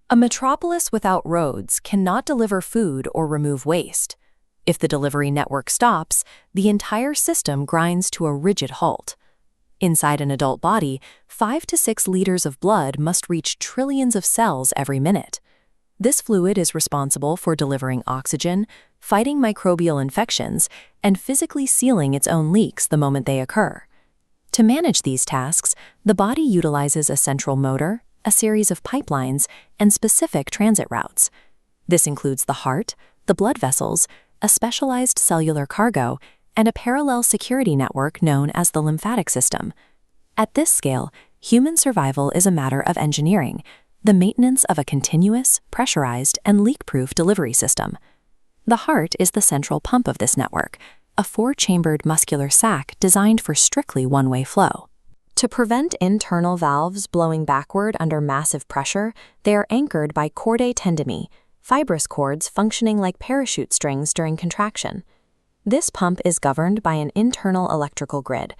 A metropolis without roads cannot deliver food or remove waste. If the delivery network stops, the entire system grinds to a rigid halt. Inside an adult body, 5 to 6 liters of blood must reach trillions of cells every minute. This fluid is responsible for delivering oxygen, fighting microbial infections, and physically sealing its own leaks the moment they occur. To manage these tasks, the body utilizes a central motor, a series of pipelines, and specific transit routes. This includes the heart, the blood vessels, a specialized cellular cargo, and a parallel security network known as the lymphatic system. At this scale, human survival is a matter of engineering, the maintenance of a continuous, pressurized, and leak-proof delivery system. The heart is the central pump of this network, a 4-chambered muscular sac designed for strictly one-way flow. To prevent internal valves blowing backward under massive pressure, they are anchored by chordae tendineae, fibrous cords functioning like parachute strings during contraction. This pump is governed by an internal electrical grid.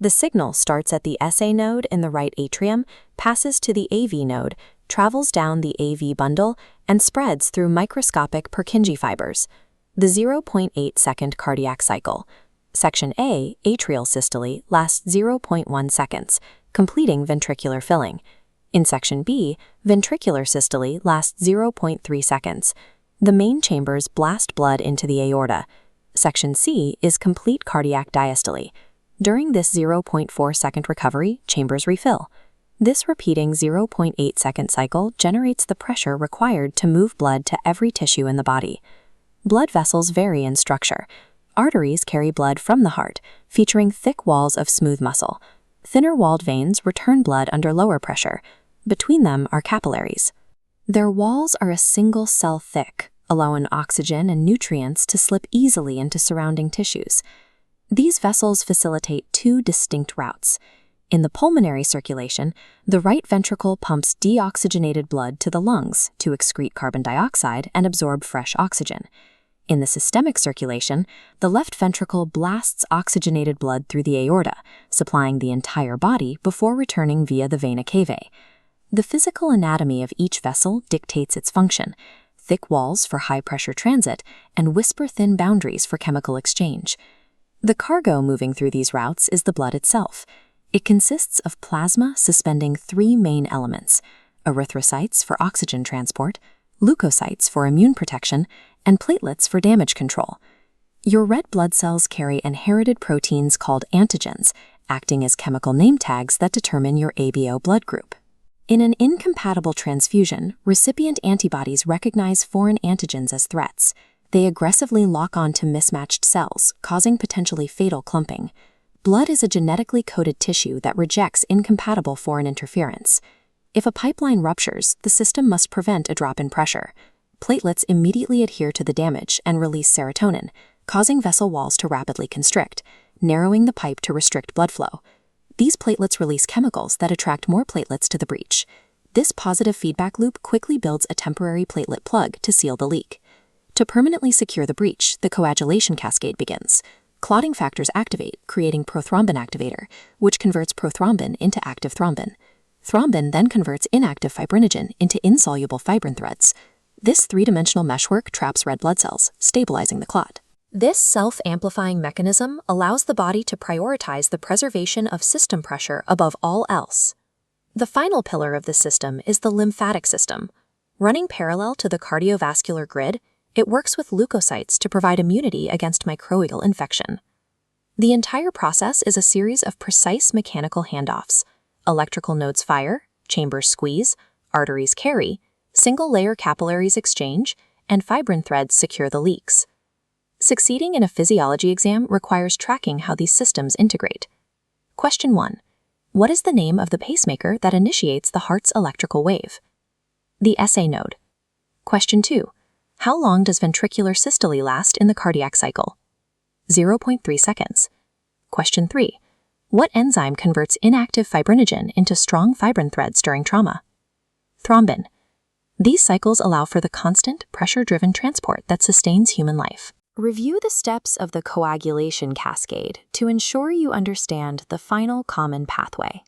The signal starts at the SA node in the right atrium, passes to the AV node, travels down the AV bundle, and spreads through microscopic Purkinje fibers. The 0.8-second cardiac cycle. Section A, atrial systole, lasts 0.1 seconds, completing ventricular filling. In Section B, ventricular systole lasts 0.3 seconds. The main chambers blast blood into the aorta. Section C is complete cardiac diastole. During this 0.4-second recovery, chambers refill. This repeating 0.8-second cycle generates the pressure required to move blood to every tissue in the body. Blood vessels vary in structure. Arteries carry blood from the heart, featuring thick walls of smooth muscle. Thinner-walled veins return blood under lower pressure. Between them are capillaries. Their walls are a single cell thick, allowing oxygen and nutrients to slip easily into surrounding tissues. These vessels facilitate 2 distinct routes. In the pulmonary circulation, the right ventricle pumps deoxygenated blood to the lungs to excrete carbon dioxide and absorb fresh oxygen. In the systemic circulation, the left ventricle blasts oxygenated blood through the aorta, supplying the entire body before returning via the vena cava. The physical anatomy of each vessel dictates its function: thick walls for high-pressure transit and whisper-thin boundaries for chemical exchange. The cargo moving through these routes is the blood itself. It consists of plasma suspending 3 main elements: erythrocytes for oxygen transport, leukocytes for immune protection, and platelets for damage control. Your red blood cells carry inherited proteins called antigens, acting as chemical name tags that determine your ABO blood group. In an incompatible transfusion, recipient antibodies recognize foreign antigens as threats. They aggressively lock onto mismatched cells, causing potentially fatal clumping. Blood is a genetically coded tissue that rejects incompatible foreign interference. If a pipeline ruptures, the system must prevent a drop in pressure. Platelets immediately adhere to the damage and release serotonin, causing vessel walls to rapidly constrict, narrowing the pipe to restrict blood flow. These platelets release chemicals that attract more platelets to the breach. This positive feedback loop quickly builds a temporary platelet plug to seal the leak. To permanently secure the breach, the coagulation cascade begins. Clotting factors activate, creating prothrombin activator, which converts prothrombin into active thrombin. Thrombin then converts inactive fibrinogen into insoluble fibrin threads. This 3-dimensional meshwork traps red blood cells, stabilizing the clot. This self-amplifying mechanism allows the body to prioritize the preservation of system pressure above all else. The final pillar of the system is the lymphatic system. Running parallel to the cardiovascular grid, it works with leukocytes to provide immunity against microbial infection. The entire process is a series of precise mechanical handoffs. Electrical nodes fire, chambers squeeze, arteries carry, single-layer capillaries exchange, and fibrin threads secure the leaks. Succeeding in a physiology exam requires tracking how these systems integrate. Question 1. What is the name of the pacemaker that initiates the heart's electrical wave? The SA node. Question 2. How long does ventricular systole last in the cardiac cycle? 0.3 seconds. Question 3. What enzyme converts inactive fibrinogen into strong fibrin threads during trauma? Thrombin. These cycles allow for the constant, pressure-driven transport that sustains human life. Review the steps of the coagulation cascade to ensure you understand the final common pathway.